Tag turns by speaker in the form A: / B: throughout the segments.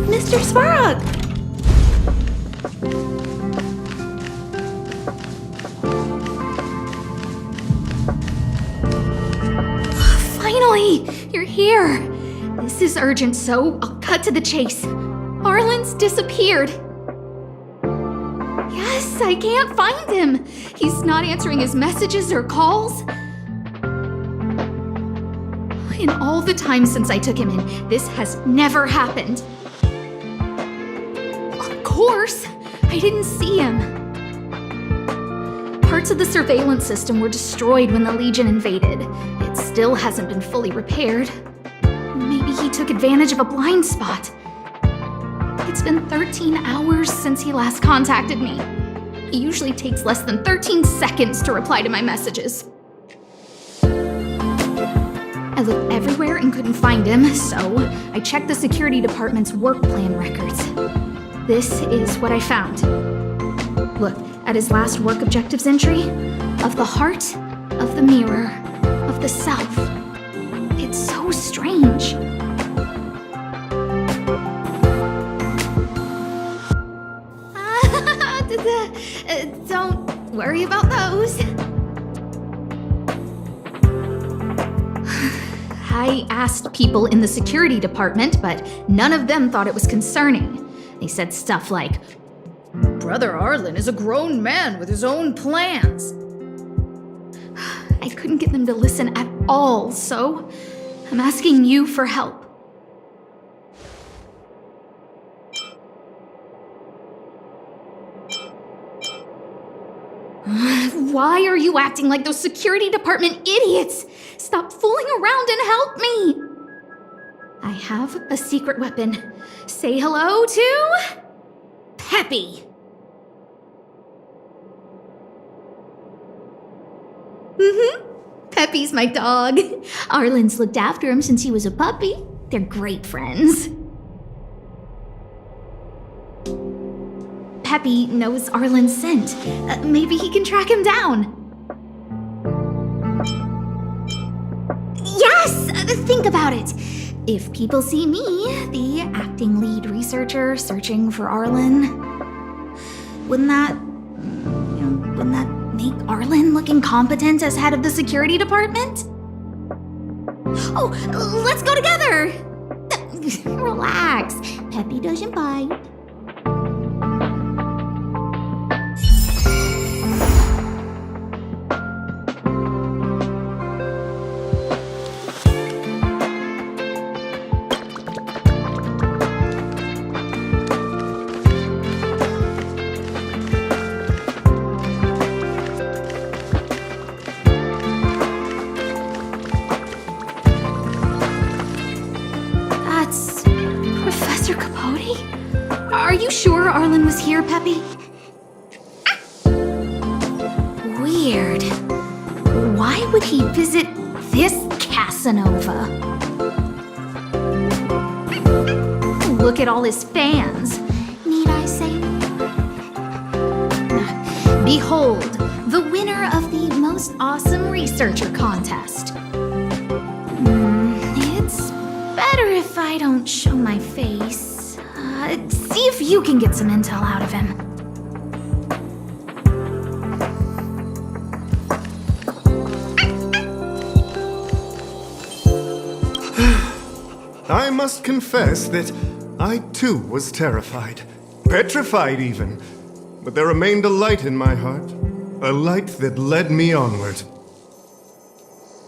A: Mr. Svarog! Finally! You're here! This is urgent, so I'll cut to the chase. Arlan's disappeared. Yes, I can't find him. He's not answering his messages or calls. In all the time since I took him in, this has never happened. Of course, I didn't see him. Parts of the surveillance system were destroyed when the Legion invaded. It still hasn't been fully repaired. Maybe he took advantage of a blind spot. It's been 13 hours since he last contacted me. He usually takes less than 13 seconds to reply to my messages. I looked everywhere and couldn't find him, so I checked the security department's work plan records. This is what I found. Look at his last work objectives entry. Of the heart, of the mirror, of the self. It's so strange. Don't worry about those. I asked people in the security department, but none of them thought it was concerning. They said stuff like, "Brother Arlan is a grown man with his own plans." I couldn't get them to listen at all, so I'm asking you for help. Why are you acting like those security department idiots? Stop fooling around and help me! I have a secret weapon. Say hello to... Peppy! Peppy's my dog. Arlan's looked after him since he was a puppy. They're great friends. Peppy knows Arlan's scent. Maybe he can track him down. Yes! Think about it. If people see me, the acting lead researcher searching for Arlan, wouldn't that make Arlan look incompetent as head of the security department? Oh, let's go together! Relax. Peppy doesn't bite. Are you sure Arlan was here, Peppy? Weird. Why would he visit this Casanova? Look at all his fans. Need I say more? Behold, the winner of the most awesome researcher contest. It's better if I don't show my face. See if you can get some intel out of him.
B: I must confess that I too was terrified. Petrified even. But there remained a light in my heart. A light that led me onward.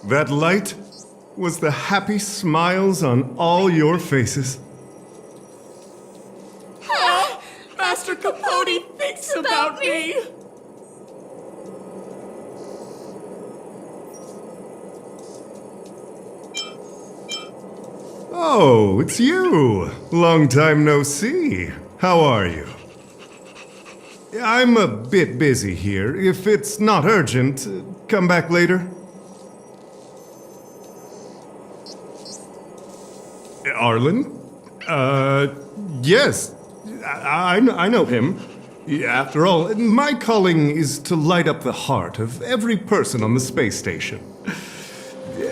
B: That light was the happy smiles on all your faces.
C: Master Capote thinks about me!
B: Oh, it's you! Long time no see. How are you? I'm a bit busy here. If it's not urgent, come back later. Arlan? Yes. I know him. After all, my calling is to light up the heart of every person on the space station.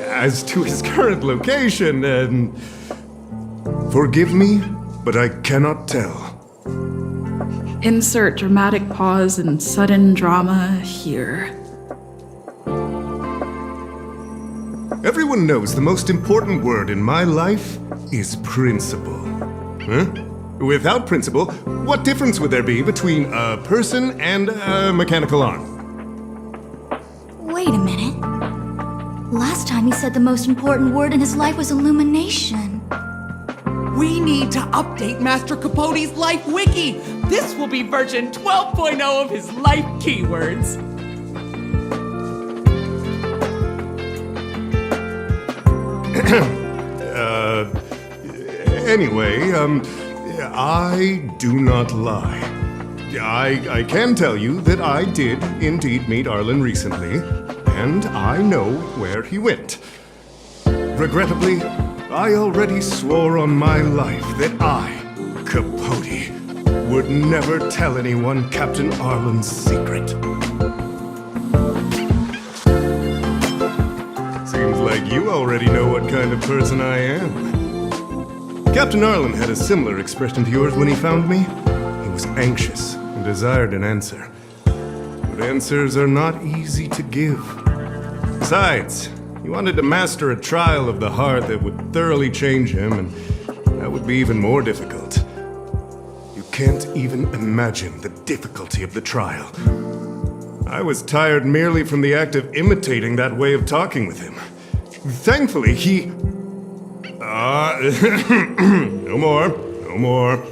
B: As to his current location, forgive me, but I cannot tell.
D: Insert dramatic pause and sudden drama here.
B: Everyone knows the most important word in my life is principle. Huh? Without principle, what difference would there be between a person and a mechanical arm?
A: Wait a minute. Last time he said the most important word in his life was illumination.
C: We need to update Master Capote's Life Wiki. This will be version 12.0 of his life keywords.
B: Anyway, I do not lie. I can tell you that I did indeed meet Arlan recently, and I know where he went. Regrettably, I already swore on my life that I, Capote, would never tell anyone Captain Arlan's secret. Seems like you already know what kind of person I am. Captain Arlan had a similar expression to yours when he found me. He was anxious and desired an answer. But answers are not easy to give. Besides, he wanted to master a trial of the heart that would thoroughly change him, and that would be even more difficult. You can't even imagine the difficulty of the trial. I was tired merely from the act of imitating that way of talking with him. Thankfully, he... no more.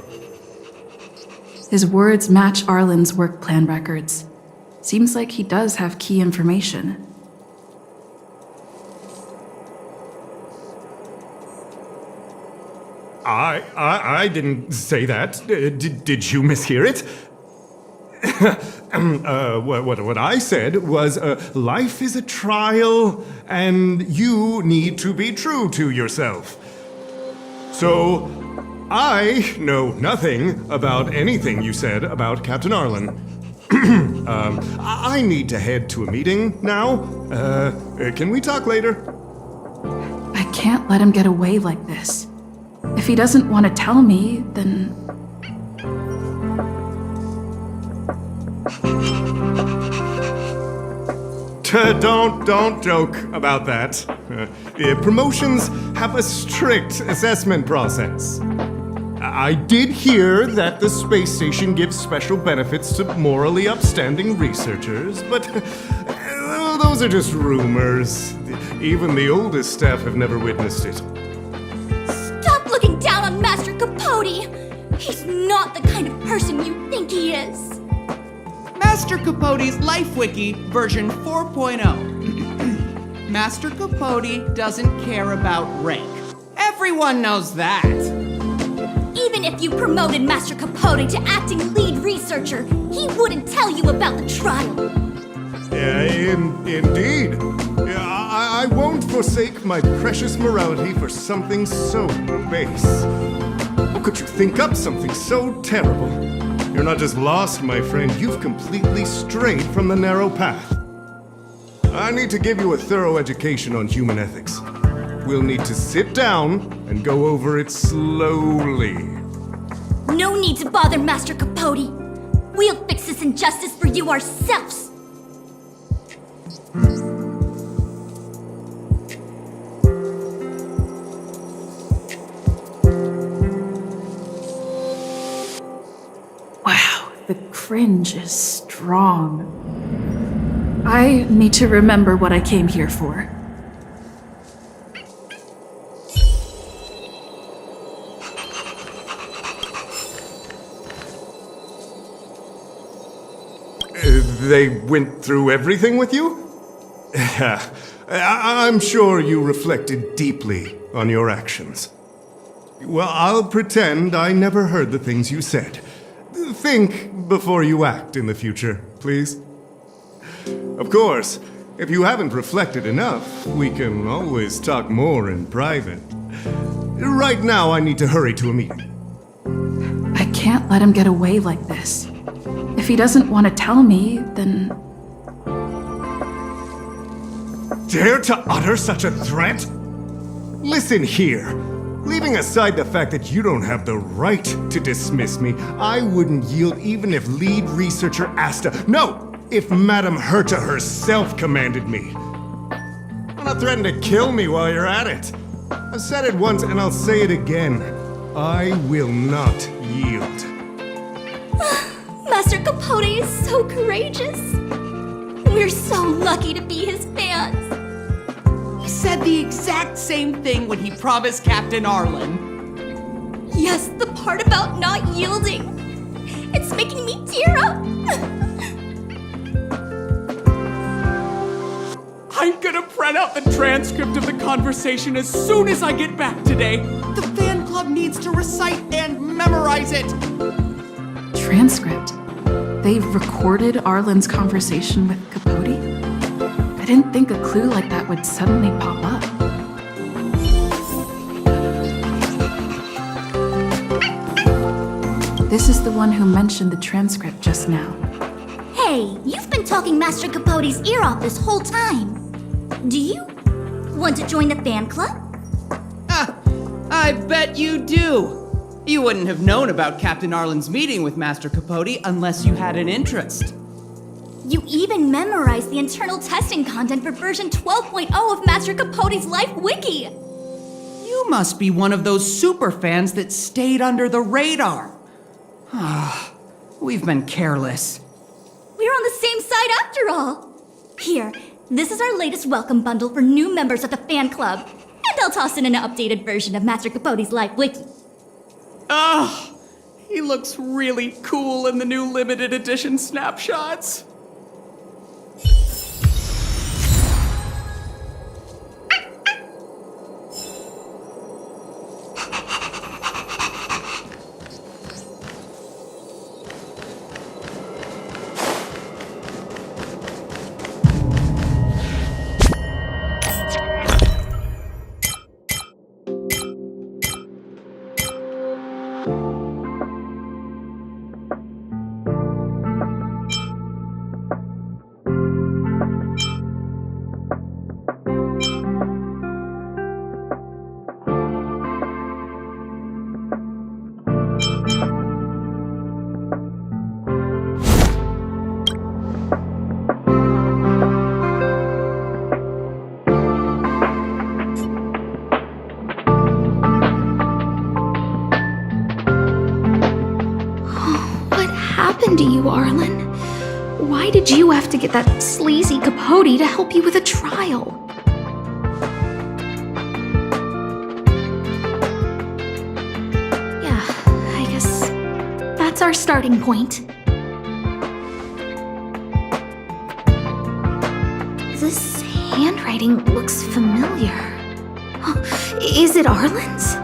D: His words match Arlan's work plan records. Seems like he does have key information.
B: I didn't say that. Did you mishear it? What I said was, life is a trial, and you need to be true to yourself. So, I know nothing about anything you said about Captain Arlan. I need to head to a meeting now. Can we talk later?
D: I can't let him get away like this. If he doesn't want to tell me, then...
B: Don't joke about that. Promotions have a strict assessment process. I did hear that the space station gives special benefits to morally upstanding researchers, but those are just rumors. Even the oldest staff have never witnessed it.
A: Stop looking down on Master Capote! He's not the kind of person you think he is.
C: Master Capote's Life Wiki, version 4.0. Master Capote doesn't care about rank. Everyone knows that.
A: Even if you promoted Master Capote to acting lead researcher, he wouldn't tell you about the trial.
B: Indeed. I won't forsake my precious morality for something so base. How could you think up something so terrible? You're not just lost, my friend, you've completely strayed from the narrow path. I need to give you a thorough education on human ethics. We'll need to sit down and go over it slowly.
A: No need to bother Master Capote. We'll fix this injustice for you ourselves.
D: Wow, the cringe is strong. I need to remember what I came here for.
B: They went through everything with you? I'm sure you reflected deeply on your actions. Well, I'll pretend I never heard the things you said. Think before you act in the future, please. Of course, if you haven't reflected enough, we can always talk more in private. Right now, I need to hurry to a meeting.
D: I can't let him get away like this. If he doesn't want to tell me, then
B: Dare to utter such a threat? Listen here. Leaving aside the fact that you don't have the right to dismiss me, I wouldn't yield even if lead researcher Asta— no! If Madame Herta herself commanded me. Why not threaten to kill me while you're at it? I've said it once and I'll say it again. I will not yield.
E: Master Capote is so courageous. We're so lucky to be his fans.
C: He said the exact same thing when he promised Captain Arlan.
E: Yes, the part about not yielding. It's making me tear up.
C: I'm gonna print out the transcript of the conversation as soon as I get back today. The fan club needs to recite and memorize it.
D: transcript. They recorded Arlan's conversation with Capote? I didn't think a clue like that would suddenly pop up. This is the one who mentioned the transcript just now.
E: Hey, you've been talking Master Capote's ear off this whole time. Do you want to join the fan club?
C: I bet you do. You wouldn't have known about Captain Arlan's meeting with Master Capote unless you had an interest.
E: You even memorized the internal testing content for version 12.0 of Master Capote's Life Wiki.
C: You must be one of those super fans that stayed under the radar. We've been careless.
E: We're on the same side after all. Here, this is our latest welcome bundle for new members of the fan club. And I'll toss in an updated version of Master Capote's Life Wiki.
C: He looks really cool in the new limited edition snapshots.
A: To you, Arlan? Why did you have to get that sleazy Capote to help you with a trial? Yeah, I guess that's our starting point. This handwriting looks familiar. Is it Arlan's?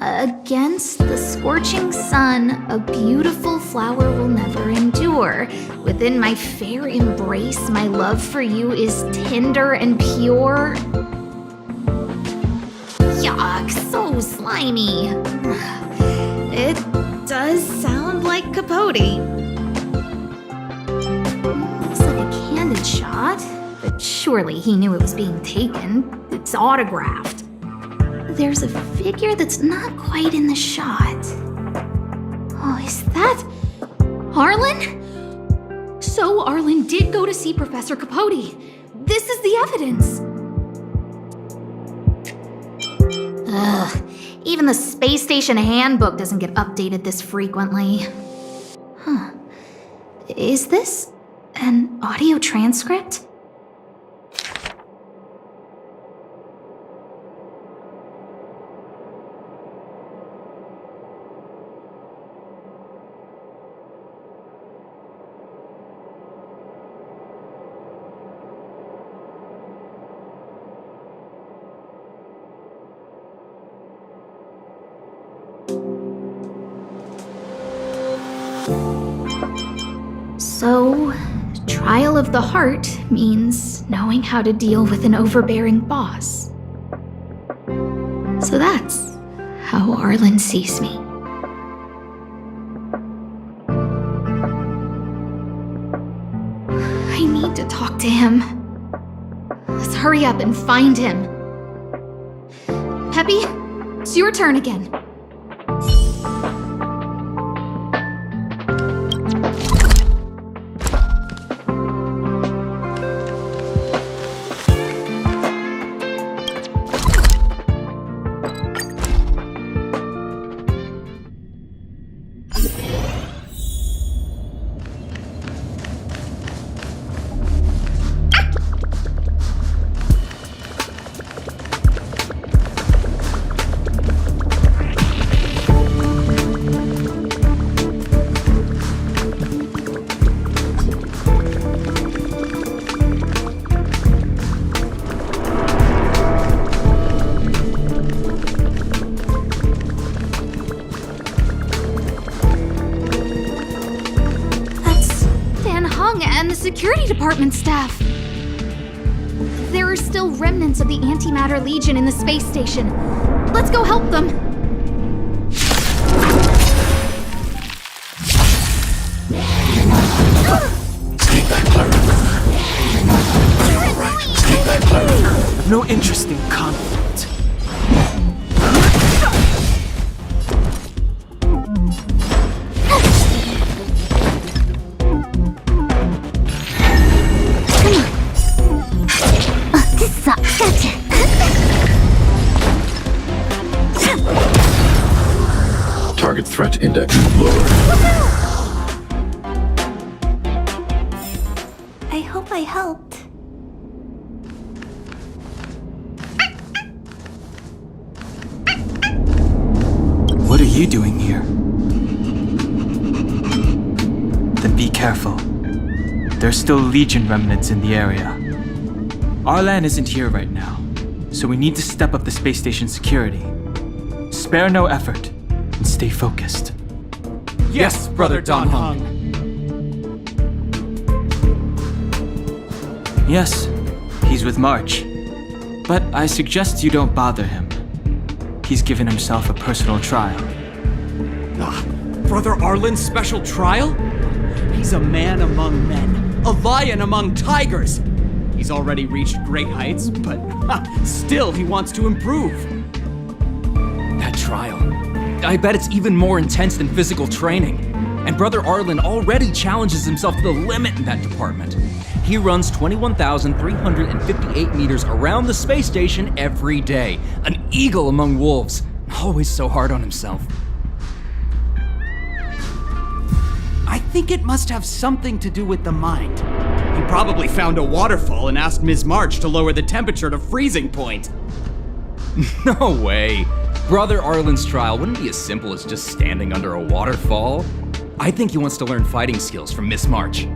A: Against the scorching sun, a beautiful flower will never endure. Within my fair embrace, my love for you is tender and pure. Yuck, so slimy. It does sound like Capote. Looks like a candid shot, but surely he knew it was being taken. It's autographed. There's a figure that's not quite in the shot. Oh, is that Arlan? So Arlan did go to see Professor Capote. This is the evidence. Ugh, even the space station handbook doesn't get updated this frequently. Huh. Is this an audio transcript? So, trial of the heart means knowing how to deal with an overbearing boss. So that's how Arlan sees me. need to talk to him. Let's hurry up and find him. Peppy, it's your turn again. And the security department staff. There are still remnants of the Antimatter Legion in the space station. Let's go help them.
F: Stay back, Clara. You're alright. Stay back, Clara.
G: I've no interest in conflict.
F: Target threat index lowered.
E: I hope I helped.
G: What are you doing here? Then be careful. There's still Legion remnants in the area. Arlan isn't here right now, so we need to step up the space station security. Spare no effort and stay focused.
C: Yes, Brother Don Hung.
G: Yes, he's with March. But I suggest you don't bother him. He's given himself a personal trial.
C: Brother Arlan's special trial? He's a man among men, a lion among tigers. He's already reached great heights, but still he wants to improve.
H: That trial. I bet it's even more intense than physical training. And Brother Arlan already challenges himself to the limit in that department. He runs 21,358 meters around the space station every day. An eagle among wolves. Always so hard on himself.
C: I think it must have something to do with the mind. He probably found a waterfall and asked Ms. March to lower the temperature to freezing point.
H: No way. Brother Arlan's trial wouldn't be as simple as just standing under a waterfall. I think he wants to learn fighting skills from Miss March.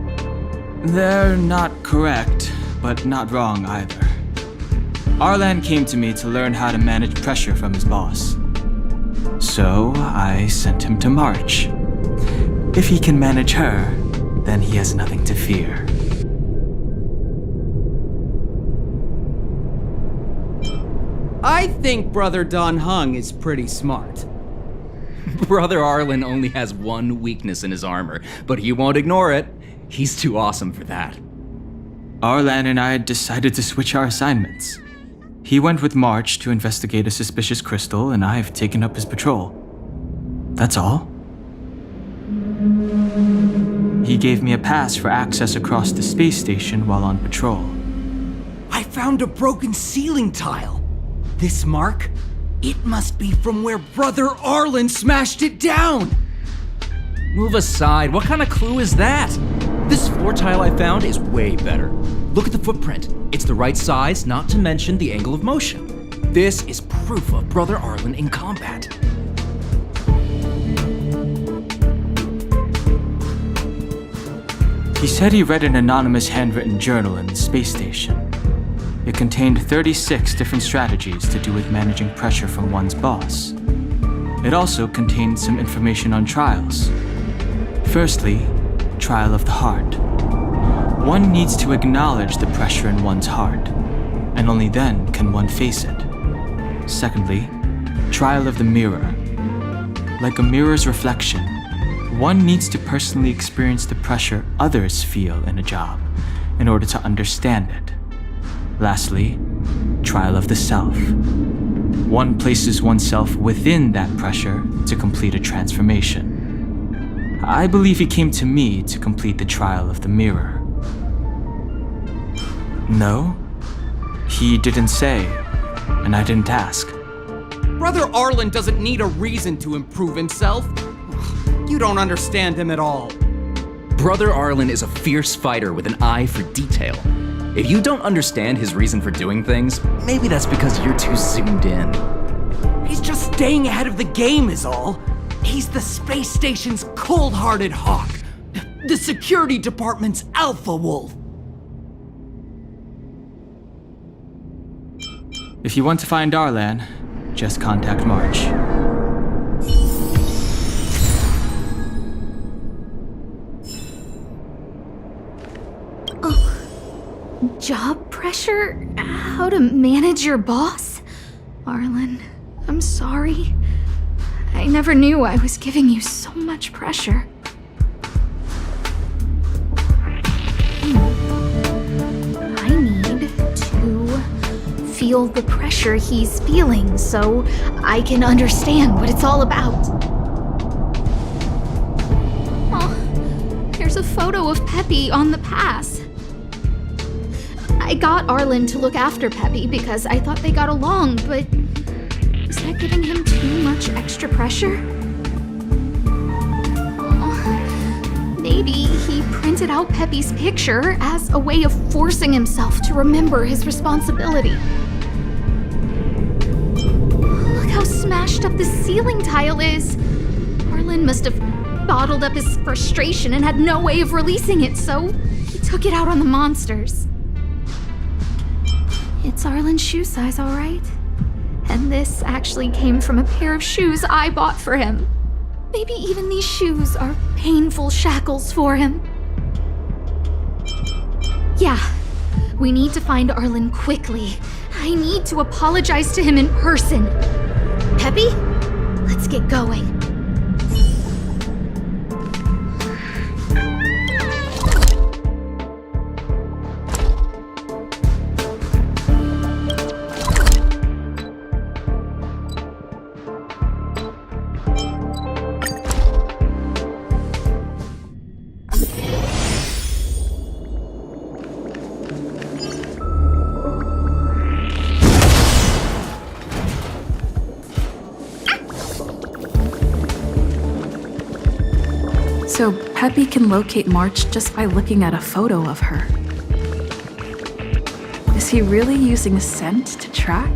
G: They're not correct, but not wrong either. Arlan came to me to learn how to manage pressure from his boss. So I sent him to March. If he can manage her, then he has nothing to fear.
C: I think Brother Don Hung is pretty smart.
H: Brother Arlan only has one weakness in his armor, but he won't ignore it. He's too awesome for that.
G: Arlan and I decided to switch our assignments. He went with March to investigate a suspicious crystal, and I've taken up his patrol. That's all. He gave me a pass for access across the space station while on patrol.
C: I found a broken ceiling tile. This mark? It must be from where Brother Arlan smashed it down!
H: Move aside, what kind of clue is that? This floor tile I found is way better. Look at the footprint. It's the right size, not to mention the angle of motion. This is proof of Brother Arlan in combat.
G: He said he read an anonymous handwritten journal in the space station. It contained 36 different strategies to do with managing pressure from one's boss. It also contained some information on trials. Firstly, trial of the heart. One needs to acknowledge the pressure in one's heart, and only then can one face it. Secondly, trial of the mirror. Like a mirror's reflection, one needs to personally experience the pressure others feel in a job, in order to understand it. Lastly, trial of the self. One places oneself within that pressure to complete a transformation. I believe he came to me to complete the trial of the mirror. No, he didn't say, and I didn't ask.
C: Brother Arlan doesn't need a reason to improve himself. You don't understand him at all.
H: Brother Arlan is a fierce fighter with an eye for detail. If you don't understand his reason for doing things, maybe that's because you're too zoomed in.
C: He's just staying ahead of the game is all. He's the space station's cold-hearted hawk. The security department's alpha wolf.
G: If you want to find Arlan, just contact March.
A: Job pressure? How to manage your boss? Arlan, I'm sorry. I never knew I was giving you so much pressure. I need to feel the pressure he's feeling so I can understand what it's all about. Oh, there's a photo of Peppy on the pass. I got Arlan to look after Peppy because I thought they got along, but is that giving him too much extra pressure? Maybe he printed out Peppy's picture as a way of forcing himself to remember his responsibility. Look how smashed up the ceiling tile is. Arlan must have bottled up his frustration and had no way of releasing it, so he took it out on the monsters. It's Arlan's shoe size, all right? And this actually came from a pair of shoes I bought for him. Maybe even these shoes are painful shackles for him. Yeah, we need to find Arlan quickly. I need to apologize to him in person. Peppy, let's get going.
D: So Peppy can locate March just by looking at a photo of her. Is he really using scent to track?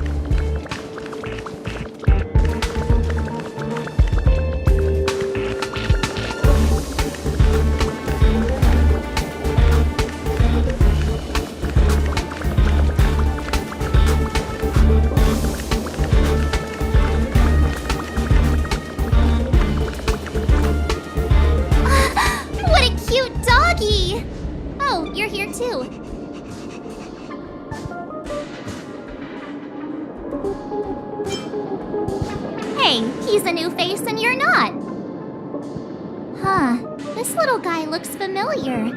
E: What a cute doggy! Oh, you're here too. Hey, he's a new face and you're not. Huh, this little guy looks familiar.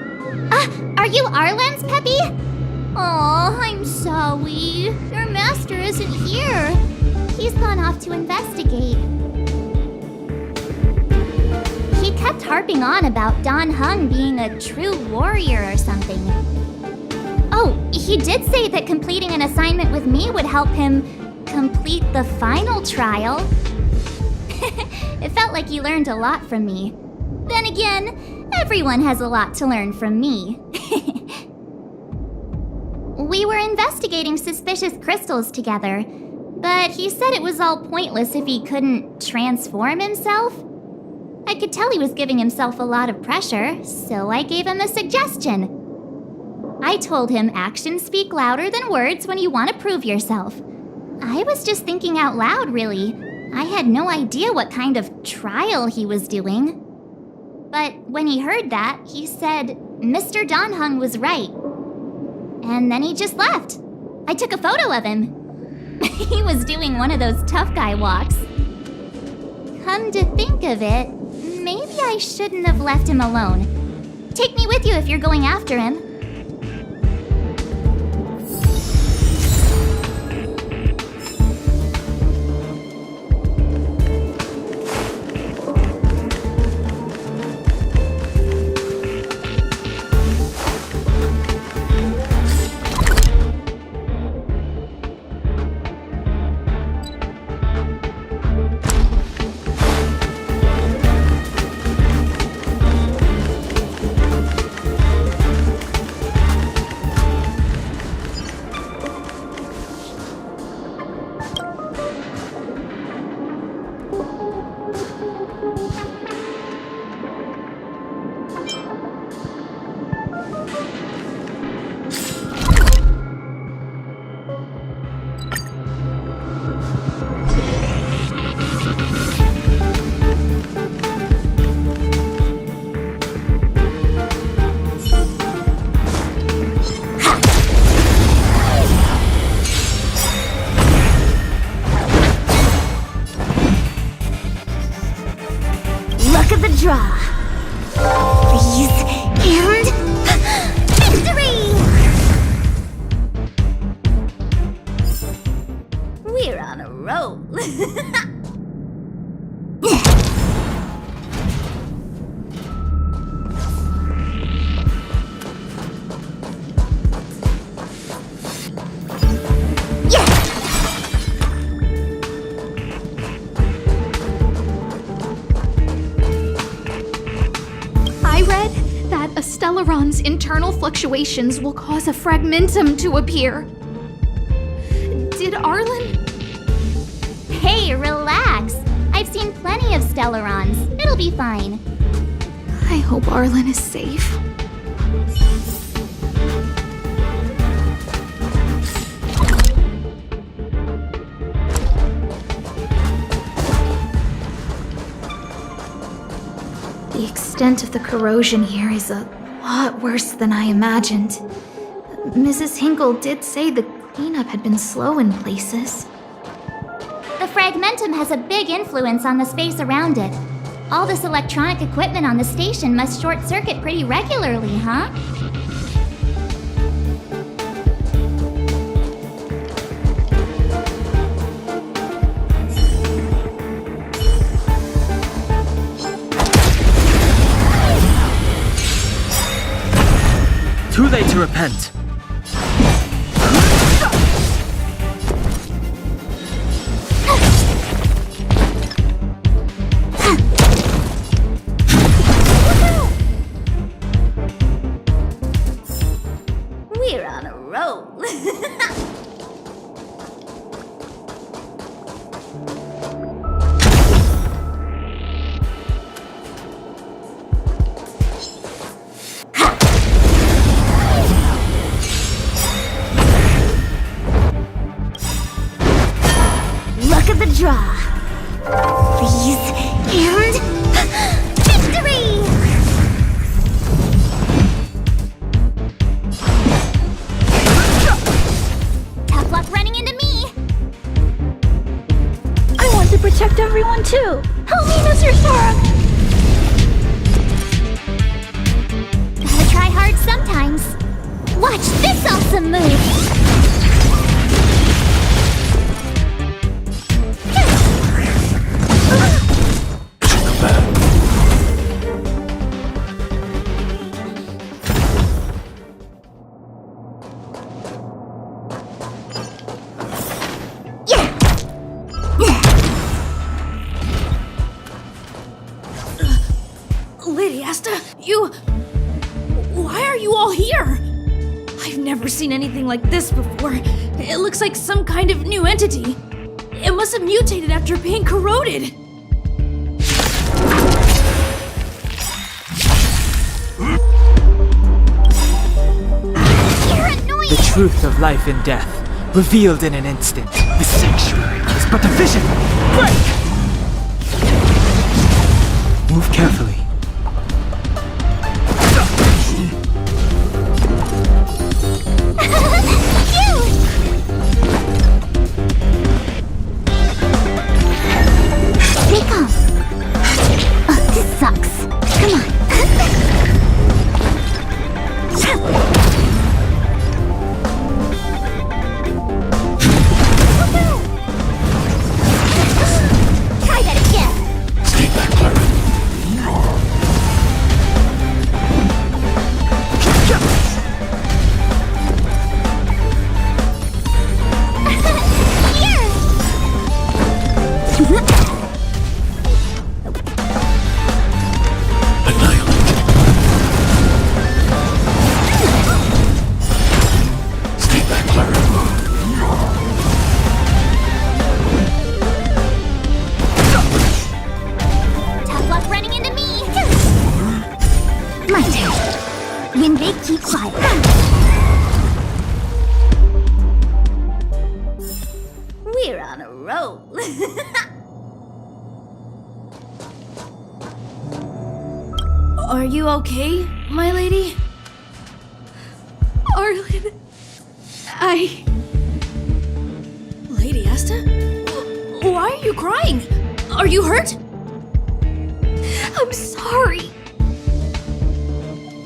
E: Are you Arlan's Peppy? Aw, I'm sorry. Your master isn't here. He's gone off to investigate. He kept harping on about Don Hung being a true warrior or something. Oh, he did say that completing an assignment with me would help him complete the final trial. It felt like he learned a lot from me. Then again, everyone has a lot to learn from me. We were investigating suspicious crystals together, but he said it was all pointless if he couldn't transform himself. I could tell he was giving himself a lot of pressure, so I gave him a suggestion. I told him actions speak louder than words when you want to prove yourself. I was just thinking out loud, really. I had no idea what kind of trial he was doing. But when he heard that, he said Mr. Don Hung was right. And then he just left. I took a photo of him. He was doing one of those tough guy walks. Come to think of it, maybe I shouldn't have left him alone. Take me with you if you're going after him.
A: Stellaron's internal fluctuations will cause a fragmentum to appear. Did Arlan?
E: Hey, relax. I've seen plenty of Stellarons. It'll be fine.
A: I hope Arlan is safe. The extent of the corrosion here is a lot worse than I imagined. Mrs. Hinkle did say the cleanup had been slow in places.
E: The fragmentum has a big influence on the space around it. All this electronic equipment on the station must short circuit pretty regularly, huh?
G: Too late to repent.
E: We're on a roll. Look at the draw. Freeze and victory! Tough luck running into me.
I: I want to protect everyone too. Help me, Mr. Stark.
E: Gotta try hard sometimes. Watch this awesome move.
I: Lady Asta, why are you all here? I've never seen anything like this before. It looks like some kind of new entity. It must have mutated after being corroded.
E: You're annoying.
J: The truth of life and death, revealed in an instant. The sanctuary is but a vision. Break! Move carefully.
E: Stay calm. Oh, this sucks. Come on. Try that again.
F: Stay back, Clara. Annihilate. Stay back, Clara.
E: Tough luck running into me. My turn. When they keep quiet. We're on a roll.
I: Are you okay, my lady?
A: Arlan,
I: Lady Asta? Why are you crying? Are you hurt?
A: I'm sorry.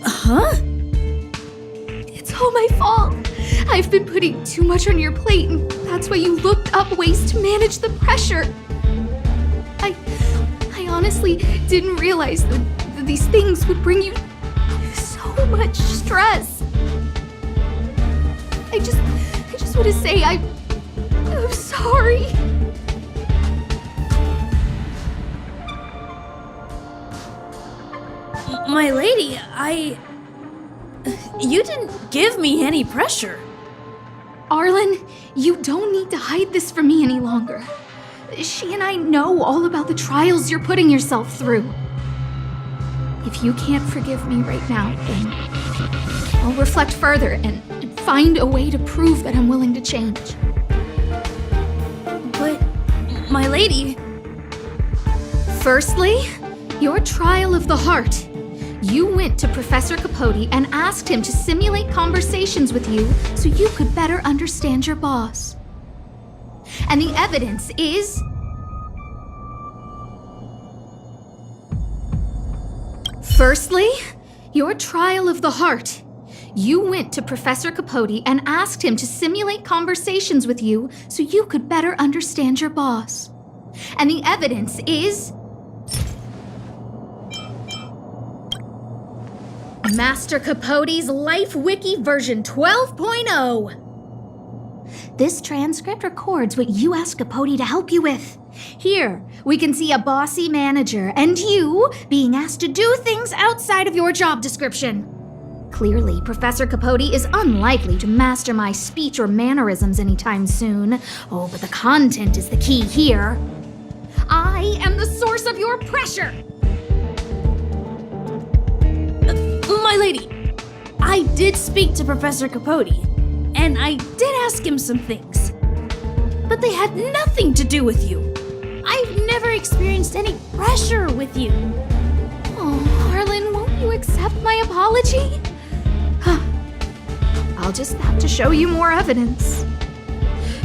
I: Huh?
A: It's all my fault. I've been putting too much on your plate, and that's why you looked up ways to manage the pressure. I honestly didn't realize that these things would bring you so much stress. I just want to say I'm sorry.
I: My lady, You didn't give me any pressure.
A: Arlan, you don't need to hide this from me any longer. She and I know all about the trials you're putting yourself through. If you can't forgive me right now, then I'll reflect further and find a way to prove that I'm willing to change.
I: But, my lady...
A: Firstly, your trial of the heart. You went to Professor Capote and asked him to simulate conversations with you so you could better understand your boss. And the evidence is... Firstly, your trial of the heart. You went to Professor Capote and asked him to simulate conversations with you so you could better understand your boss. And the evidence is... Master Capote's Life Wiki version 12.0. This transcript records what you asked Capote to help you with. Here, we can see a bossy manager and you being asked to do things outside of your job description. Clearly, Professor Capote is unlikely to master my speech or mannerisms anytime soon. Oh, but the content is the key here. I am the source of your pressure.
I: My lady, I did speak to Professor Capote, and I did ask him some things. But they had nothing to do with you. I've never experienced any pressure with you.
A: Oh, Arlan, won't you accept my apology? I'll just have to show you more evidence.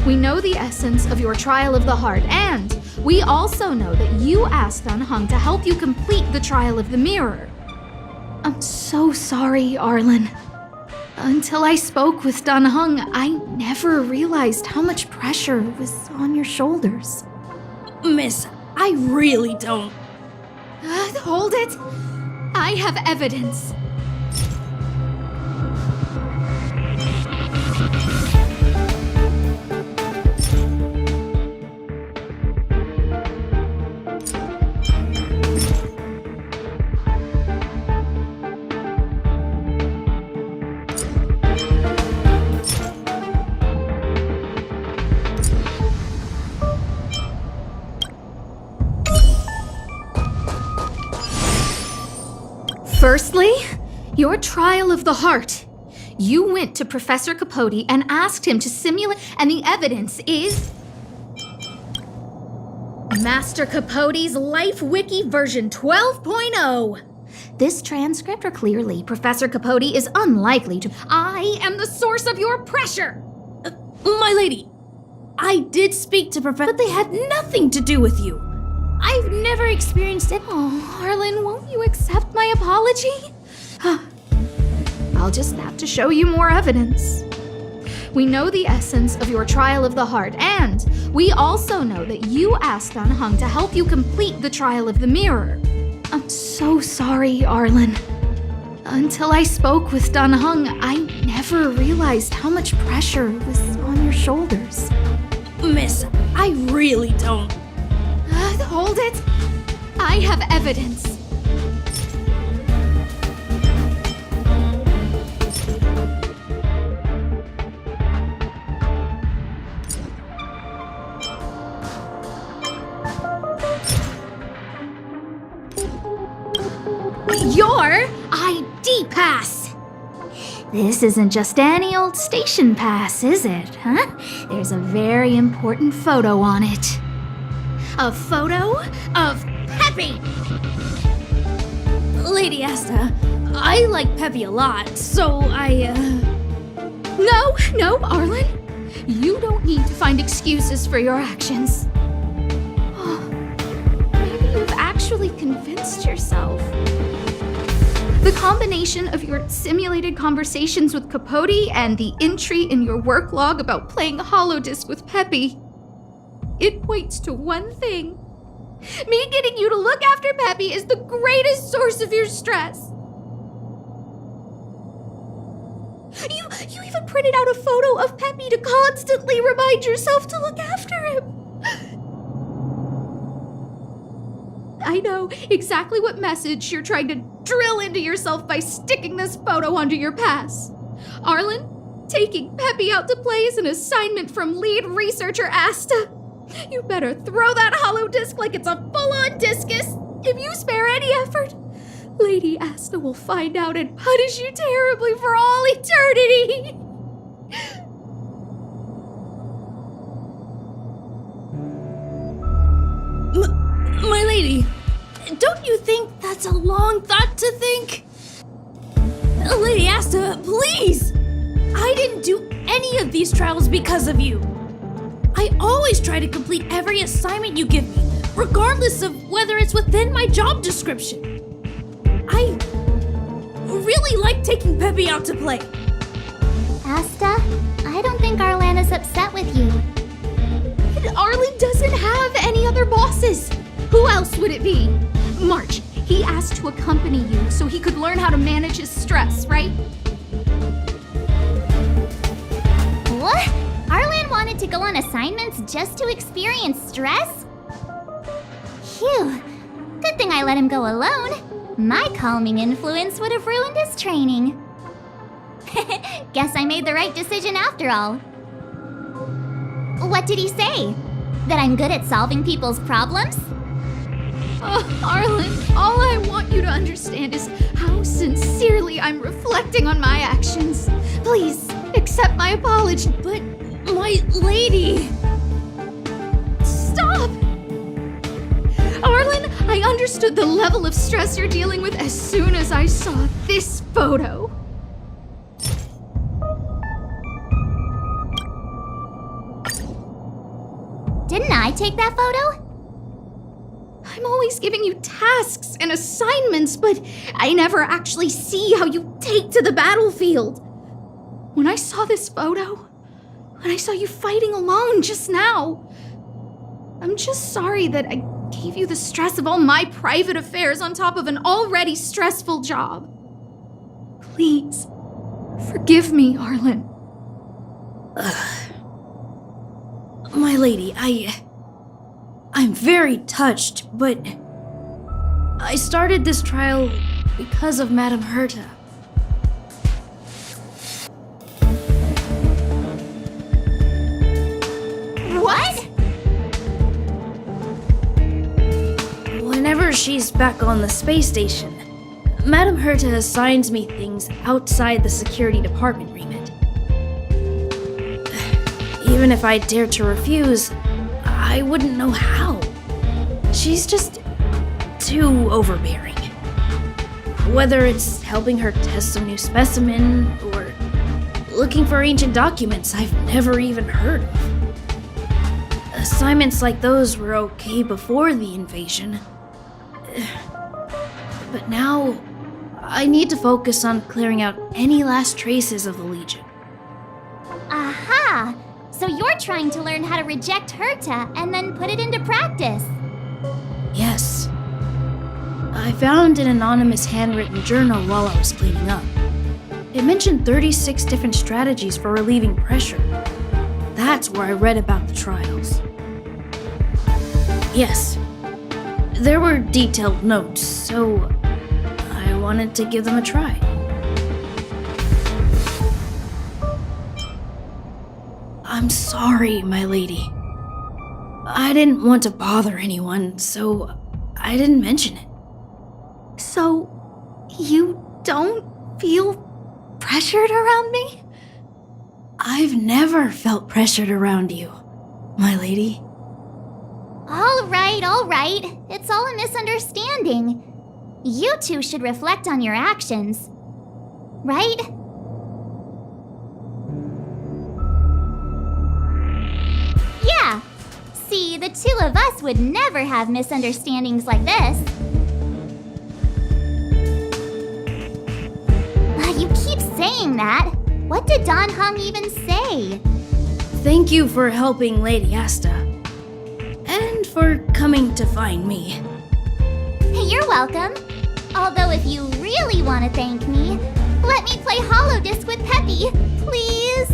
A: We know the essence of your trial of the heart, and we also know that you asked Dunhung to help you complete the trial of the mirror. I'm so sorry, Arlan. Until I spoke with Dunhung, I never realized how much pressure was on your shoulders.
I: Miss, I really don't.
A: Hold it! I have evidence. Firstly, your trial of the heart. You went to Professor Capote and asked him to simulate, and the evidence is... Master Capote's Life Wiki version 12.0. This transcript are clearly Professor Capote is unlikely to... I am the source of your pressure!
I: My lady, I did speak to Professor, but they had nothing to do with you. I've never experienced it.
A: Oh, Arlan, won't you accept my apology? I'll just have to show you more evidence. We know the essence of your trial of the heart, and we also know that you asked Dunhung to help you complete the trial of the mirror. I'm so sorry, Arlan. Until I spoke with Dunhung, I never realized how much pressure was on your shoulders.
I: Miss, I really don't.
A: Hold it! I have evidence. Your ID pass! This isn't just any old station pass, is it, huh? There's a very important photo on it. A photo of Peppy!
I: Lady Asta, I like Peppy a lot, so
A: No, Arlan. You don't need to find excuses for your actions. Maybe you've actually convinced yourself. The combination of your simulated conversations with Capote and the entry in your work log about playing Holodisc with Peppy, it points to one thing. Me getting you to look after Peppy is the greatest source of your stress. You even printed out a photo of Peppy to constantly remind yourself to look after him. I know exactly what message you're trying to drill into yourself by sticking this photo onto your pass. Arlan, taking Peppy out to play is an assignment from lead researcher Asta. You better throw that hollow disc like it's a full-on discus. If you spare any effort, Lady Asta will find out and punish you terribly for all eternity.
I: My lady, don't you think that's a long thought to think? Lady Asta, please! I didn't do any of these trials because of you. I always try to complete every assignment you give me, regardless of whether it's within my job description. I really like taking Peppy out to play.
E: Asta, I don't think Arlan is upset with you.
A: And Arlan doesn't have any other bosses. Who else would it be? March, he asked to accompany you so he could learn how to manage his stress, right?
E: What? Arlan wanted to go on assignments just to experience stress? Phew. Good thing I let him go alone. My calming influence would have ruined his training. Guess I made the right decision after all. What did he say? That I'm good at solving people's problems?
A: Oh, Arlan, all I want you to understand is how sincerely I'm reflecting on my actions. Please, accept my apology.
I: But, my lady...
A: Stop! Arlan, I understood the level of stress you're dealing with as soon as I saw this photo.
E: Didn't I take that photo?
A: I'm always giving you tasks and assignments, but I never actually see how you take to the battlefield. When I saw this photo, when I saw you fighting alone just now, I'm just sorry that I gave you the stress of all my private affairs on top of an already stressful job. Please, forgive me, Arlan.
I: My lady, I'm very touched, but I started this trial because of Madame Herta.
E: What?
I: Whenever she's back on the space station, Madame Herta assigns me things outside the security department remit. Even if I dared to refuse, I wouldn't know how. She's just too overbearing. Whether it's helping her test some new specimen or looking for ancient documents I've never even heard of. Assignments like those were okay before the invasion. But now, I need to focus on clearing out any last traces of the Legion.
E: Aha! So you're trying to learn how to reject Herta and then put it into practice.
I: Yes. I found an anonymous handwritten journal while I was cleaning up. It mentioned 36 different strategies for relieving pressure. That's where I read about the trials. Yes. There were detailed notes, so I wanted to give them a try. I'm sorry, my lady. I didn't want to bother anyone, so I didn't mention it.
A: So, you don't feel pressured around me?
I: I've never felt pressured around you, my lady.
E: All right. It's all a misunderstanding. You two should reflect on your actions. Right? Yeah. See, the two of us would never have misunderstandings like this. You keep saying that. What did Don Hung even say?
I: Thank you for helping Lady Asta. And for coming to find me.
E: You're welcome. Although if you really want to thank me, let me play Hollow Disc with Peppy, please.